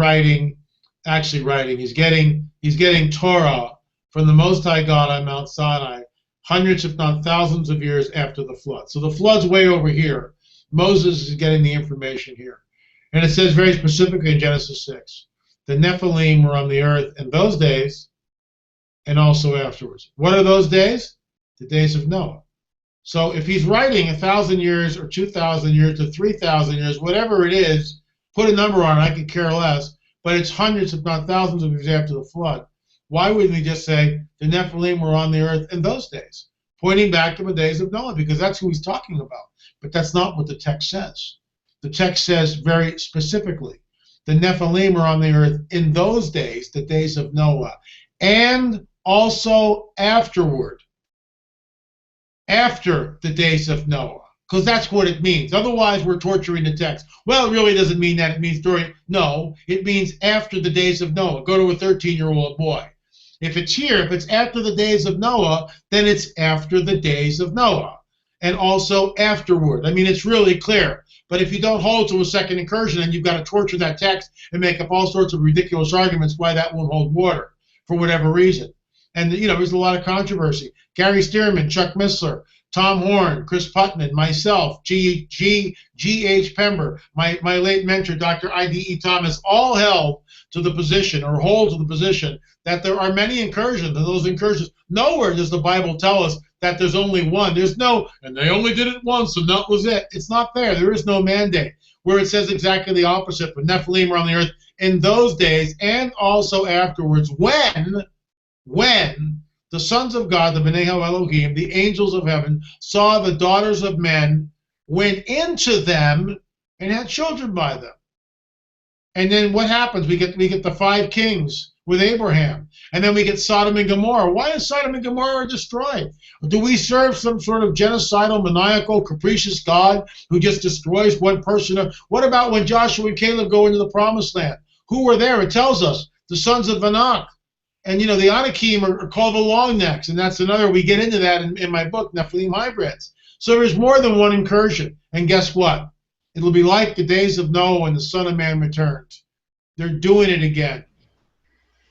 getting Torah from the Most High God on Mount Sinai, hundreds if not thousands of years after the flood. So the flood's way over here. Moses is getting the information here. And it says very specifically in Genesis 6, the Nephilim were on the earth in those days and also afterwards. What are those days? The days of Noah. So if he's writing 1,000 years or 2,000 years to 3,000 years, whatever it is, put a number on it, I could care less, but it's hundreds if not thousands of years after the flood. Why wouldn't we just say the Nephilim were on the earth in those days, pointing back to the days of Noah, because that's who he's talking about. But that's not what the text says. The text says very specifically, the Nephilim were on the earth in those days, the days of Noah, and also afterward, after the days of Noah, because that's what it means. Otherwise, we're torturing the text. Well, it really doesn't mean that. It means during. No, it means after the days of Noah. Go to a 13-year-old boy. If it's here, if it's after the days of Noah, then it's after the days of Noah, and also afterward. I mean, it's really clear. But if you don't hold to a second incursion, then you've got to torture that text and make up all sorts of ridiculous arguments why that won't hold water for whatever reason. And there's a lot of controversy. Gary Stearman, Chuck Missler, Tom Horn, Chris Putnam, myself, G.H. Pember, my late mentor, Dr. I.D.E. Thomas, all held to the position, or hold to the position, that there are many incursions, and those incursions, nowhere does the Bible tell us that there's only one. There's no, and they only did it once, and that was it. It's not there. There is no mandate. Where it says exactly the opposite, when Nephilim were on the earth in those days, and also afterwards, when the sons of God, the B'nai Elohim, the angels of heaven, saw the daughters of men, went into them, and had children by them. And then what happens? We get the 5 kings with Abraham, and then we get Sodom and Gomorrah. Why is Sodom and Gomorrah destroyed? Do we serve some sort of genocidal, maniacal, capricious God who just destroys one person? What about when Joshua and Caleb go into the Promised Land? Who were there? It tells us the sons of Anak. And the Anakim are called the long necks, and that's another. We get into that in my book, Nephilim Hybrids. So there's more than one incursion. And guess what? It'll be like the days of Noah when the Son of Man returned. They're doing it again.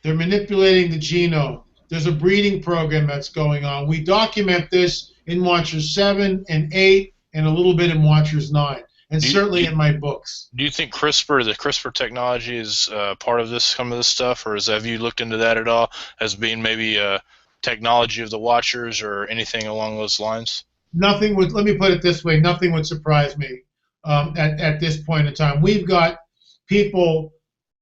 They're manipulating the genome. There's a breeding program that's going on. We document this in Watchers 7 and 8 and a little bit in Watchers 9. And certainly in my books.
Do you think the CRISPR technology is part of some of this stuff, or have you looked into that at all as being maybe a technology of the Watchers or anything along those lines?
Nothing would. Let me put it this way: nothing would surprise me at this point in time. We've got people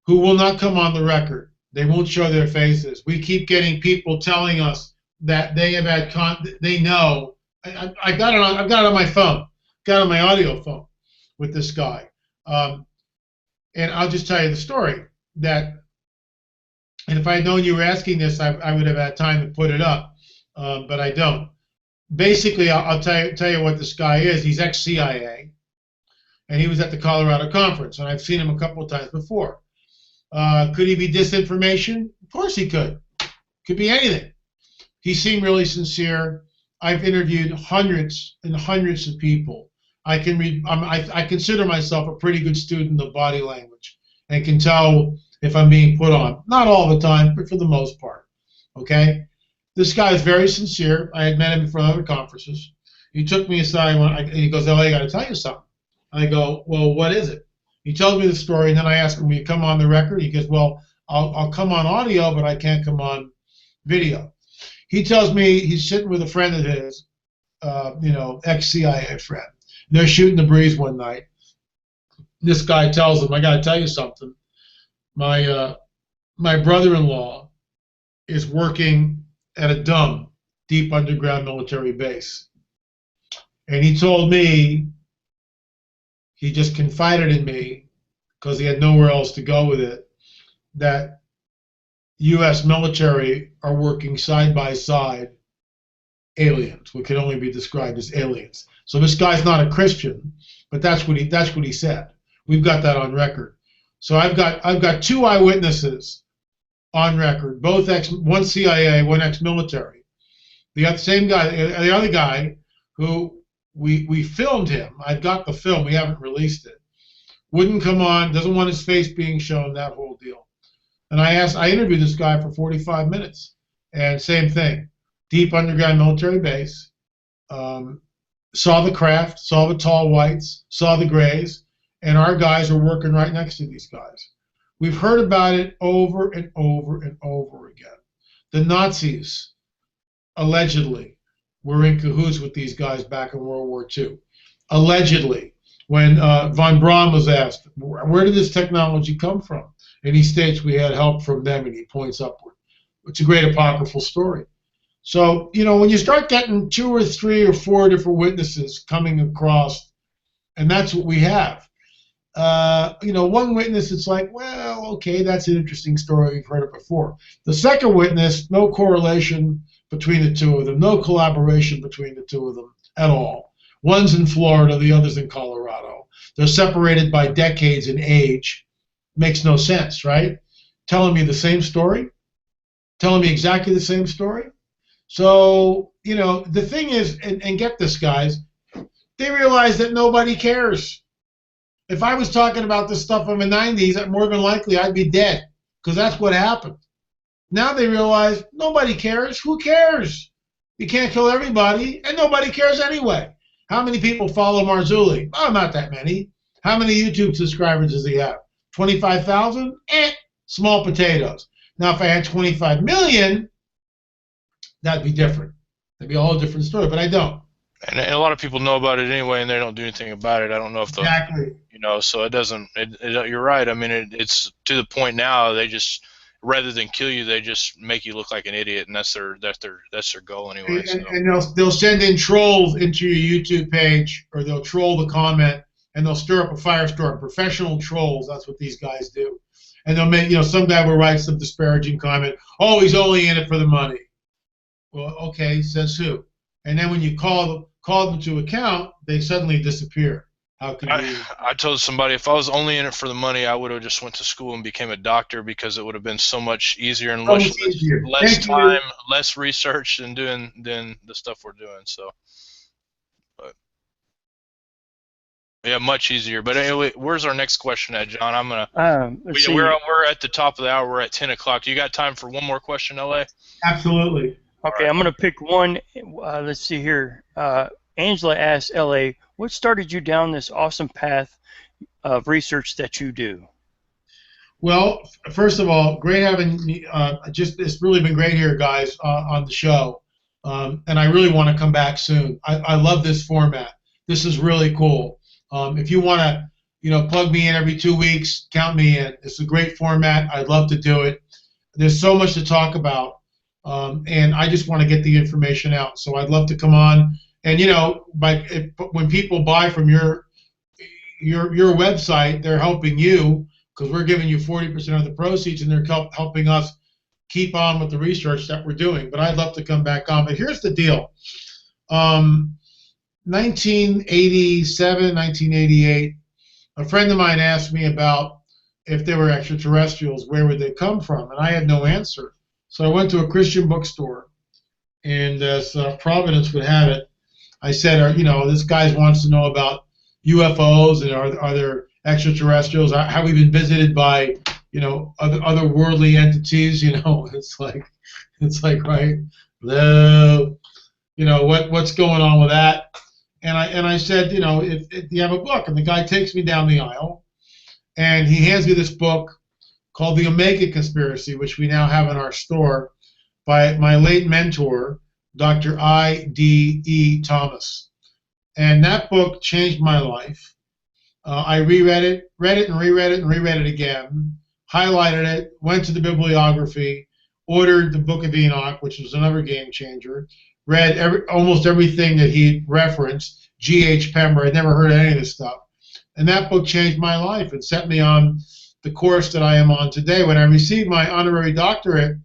who will not come on the record. They won't show their faces. We keep getting people telling us that they have had they know. I got it on. I've got it on my phone. Got it on my audio phone with this guy. And I'll just tell you the story. And if I had known you were asking this, I would have had time to put it up, but I don't. Basically, I'll tell you what this guy is. He's ex-CIA. and he was at the Colorado conference, and I've seen him a couple of times before. Could he be disinformation? Of course he could. Could be anything. He seemed really sincere. I've interviewed hundreds and hundreds of people. I can read. I consider myself a pretty good student of body language and can tell if I'm being put on. Not all the time, but for the most part. Okay? This guy is very sincere. I had met him for other conferences. He took me aside and he goes, "LA, I got to tell you something." I go, "Well, what is it?" He tells me the story, and then I ask him, "Will you come on the record?" He goes, "Well, I'll come on audio, but I can't come on video." He tells me he's sitting with a friend of his, ex-CIA friend. They're shooting the breeze one night. This guy tells him, "I got to tell you something. My brother-in-law is working at a dumb, deep underground military base. And he told me, he just confided in me, because he had nowhere else to go with it, that U.S. military are working side by side aliens, what can only be described as aliens." So this guy's not a Christian, but that's what he said. We've got that on record. So I've got two eyewitnesses on record, both one CIA, one ex-military. The other guy who we filmed him. I've got the film. We haven't released it. Wouldn't come on. Doesn't want his face being shown. That whole deal. And I interviewed this guy for 45 minutes, and same thing. Deep underground military base. Saw the craft, saw the tall whites, saw the grays, and our guys are working right next to these guys. We've heard about it over and over and over again. The Nazis, allegedly, were in cahoots with these guys back in World War II. Allegedly, when von Braun was asked, "Where did this technology come from?" And he states, "We had help from them," and he points upward. It's a great apocryphal story. So, when you start getting 2 or 3 or 4 different witnesses coming across, and that's what we have. One witness, it's like, well, okay, that's an interesting story. We've heard it before. The second witness, no correlation between the two of them, no collaboration between the two of them at all. One's in Florida, the other's in Colorado. They're separated by decades in age. Makes no sense, right? Telling me the same story, telling me exactly the same story. So, the thing is, and get this, guys, they realize that nobody cares. If I was talking about this stuff in the 90s, more than likely I'd be dead, because that's what happened. Now they realize nobody cares. Who cares? You can't kill everybody, and nobody cares anyway. How many people follow Marzulli? Oh, not that many. How many YouTube subscribers does he have? 25,000? Small potatoes. Now, if I had 25 million, that'd be different. That'd be a whole different story, but I don't.
And a lot of people know about it anyway, and they don't do anything about it. I don't know if
exactly.
So it doesn't. You're right. I mean, it's to the point now. They just, rather than kill you, they just make you look like an idiot, and that's their goal anyway.
And they'll send in trolls into your YouTube page, or they'll troll the comment, and they'll stir up a firestorm. Professional trolls. That's what these guys do. And they'll make, some guy will write some disparaging comment. "Oh, he's only in it for the money." Well, okay, says who? And then when you call them to account, they suddenly disappear. How can you?
I told somebody, if I was only in it for the money, I would have just went to school and became a doctor, because it would have been so much easier and less time, less research than the stuff we're doing. So, but yeah, much easier. But anyway, where's our next question at, John? I'm gonna. We're at the top of the hour. We're at 10 o'clock. You got time for one more question, LA?
Absolutely.
Okay, I'm going to pick one. Let's see here. Angela asks, LA, what started you down this awesome path of research that you do?
Well, first of all, great having it's really been great here, guys, on the show. And I really want to come back soon. I love this format. This is really cool. If you want to, plug me in every 2 weeks, count me in. It's a great format. I'd love to do it. There's so much to talk about. And I just want to get the information out. So I'd love to come on. And when people buy from your website, they're helping you, because we're giving you 40% of the proceeds, and they're helping us keep on with the research that we're doing. But I'd love to come back on. But here's the deal: 1987, 1988, a friend of mine asked me about if they were extraterrestrials, where would they come from? And I had no answer. So I went to a Christian bookstore, and as Providence would have it, I said, this guy wants to know about UFOs and are there extraterrestrials? Have we been visited by, other worldly entities? It's like right, no, what's going on with that? And I said, if you have a book, and the guy takes me down the aisle, and he hands me this book called The Omega Conspiracy, which we now have in our store, by my late mentor, Dr. I.D.E. Thomas. And that book changed my life. I reread it, read it and reread it and reread it again, highlighted it, went to the bibliography, ordered the Book of Enoch, which was another game changer, read almost everything that he referenced, G.H. Pember. I'd never heard of any of this stuff. And that book changed my life and set me on the course that I am on today. When I received my honorary doctorate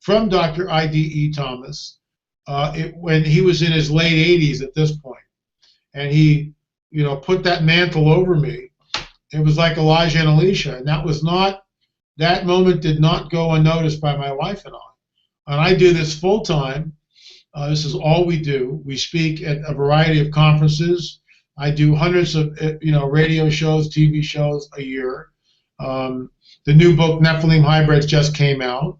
from Dr. I.D.E. Thomas, when he was in his late 80s at this point, and he, put that mantle over me, it was like Elijah and Elisha, and that moment did not go unnoticed by my wife and I. And I do this full time. This is all we do. We speak at a variety of conferences. I do hundreds of radio shows, TV shows a year. The new book Nephilim Hybrids just came out.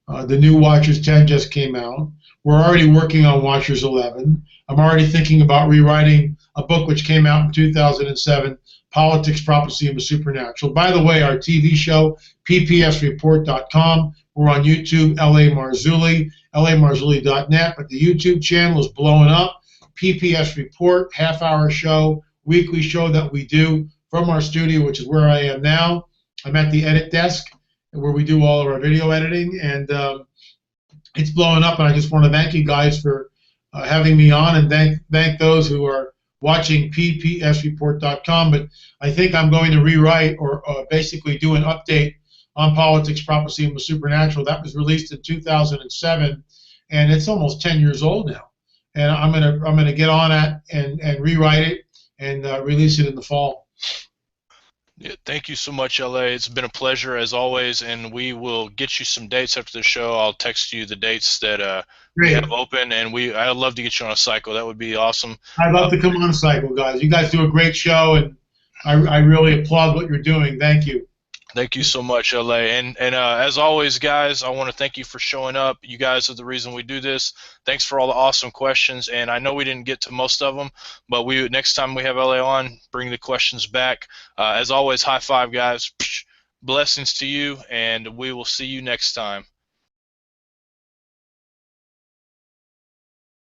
The new Watchers 10 just came out. We're already working on Watchers 11. I'm already thinking about rewriting a book which came out in 2007, Politics, Prophecy, and the Supernatural. By the way, our TV show, ppsreport.com. We're on YouTube, LA Marzulli, lamarzulli.net. But the YouTube channel is blowing up. PPS Report, half-hour show, weekly show that we do from our studio, which is where I am now. I'm at the edit desk, where we do all of our video editing, and it's blowing up. And I just want to thank you guys for having me on, and thank those who are watching ppsreport.com. But I think I'm going to rewrite or basically do an update on Politics, Prophecy, and the Supernatural. That was released in 2007, and it's almost 10 years old now. And I'm gonna get on that and rewrite it and release it in the fall.
Yeah, thank you so much, LA. It's been a pleasure as always, and we will get you some dates after the show. I'll text you the dates that we have open, and I'd love to get you on a cycle. That would be awesome.
I'd love to come on a cycle, guys. You guys do a great show, and I really applaud what you're doing. Thank you.
Thank you so much, LA. And as always, guys, I want to thank you for showing up. You guys are the reason we do this. Thanks for all the awesome questions. And I know we didn't get to most of them, but next time we have LA on, bring the questions back. As always, high five, guys. Blessings to you, and we will see you next time.